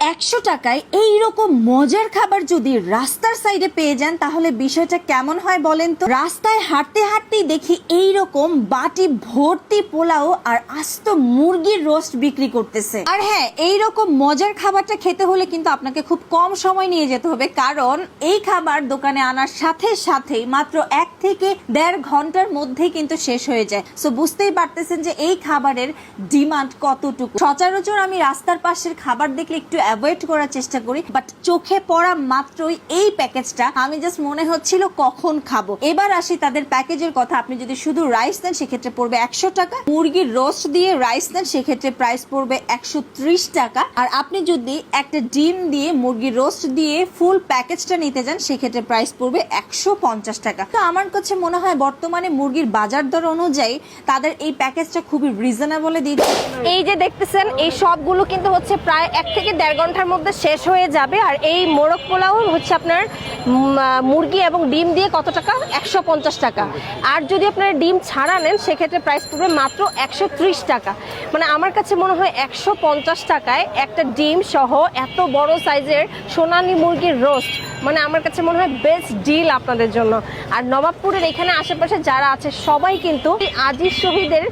100 টাকায় এইরকম মজার খাবার যদি রাস্তার সাইডে পেয়ে যান তাহলে বিষয়টা কেমন হয় বলেন তো। রাস্তায় হাঁটতে হাঁটতেই দেখি এইরকম বাটি ভর্তি পোলাও আর আস্ত মুরগির রোস্ট বিক্রি করতেছে। আর হ্যাঁ, এইরকম মজার খাবারটা খেতে হলে কিন্তু আপনাকে খুব কম সময় নিয়ে যেতে হবে, কারণ এই খাবার দোকানে আনার সাথে সাথেই মাত্র 1 থেকে 1.5 ঘন্টার মধ্যেই কিন্তু শেষ হয়ে যায়। সো বুঝতেই পারতেছেন যে এই খাবারের ডিমান্ড কতটুকু। সচরাচর আমি রাস্তার পাশের খাবার দেখলে একটু অ্যাভয়েড করার চেষ্টা করি, বাট চোখে পড়া মাত্রই এই প্যাকেজটা আমি জাস্ট মনে হচ্ছিল কখন খাবো। এবার আসি তাদের প্যাকেজের কথা। আপনি যদি শুধু রাইস নেন সেক্ষেত্রে পড়বে 100 টাকা, মুরগির রোস্ট দিয়ে রাইস নেন সেক্ষেত্রে প্রাইস পড়বে 130 টাকা, আর আপনি যদি একটা ডিম দিয়ে মুরগির রোস্ট দিয়ে ফুল প্যাকেজটা নিতে যান সেক্ষেত্রে প্রাইস পড়বে 150 টাকা। তো আমার কাছে মনে হয় বর্তমানে মুরগির বাজার দর অনুযায়ী তাদের এই প্যাকেজটা খুবই রিজনেবলে দিচ্ছে। এই যে দেখতেছেন এই সবগুলো কিন্তু হচ্ছে প্রায় 1 থেকে 1.5 ঘন্টার মধ্যে শেষ হয়ে যাবে। আর এই মোরগ পোলাও হচ্ছে আপনার মুরগি এবং ডিম দিয়ে কত টাকা? 150 টাকা। আর যদি আপনার ডিম ছাড়া নেন সেক্ষেত্রে প্রাইস পড়বে মাত্র 130 টাকা। মানে আমার কাছে মনে হয় 150 টাকায় একটা ডিম সহ এত বড় সাইজের সোনালী মুরগির রোস্ট, মানে আমার কাছে মনে হয় বেস্ট ডিল আপনাদের জন্য। আর নবাবপুরের এখানে আশেপাশে যারা আছে সবাই কিন্তু আজিজ শহীদের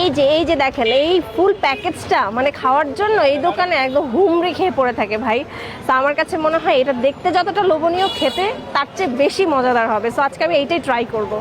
এই যে দেখেন এই ফুল প্যাকেজটা মানে খাওয়ার জন্য এই দোকানে একদম হুমড়ি খেয়ে পড়ে থাকে ভাই। তো আমার কাছে মনে হয় এটা দেখতে যতটা লোভনীয়, খেতে তার চেয়ে বেশি মজাদার হবে। সো আজকে আমি এইটাই ট্রাই করব।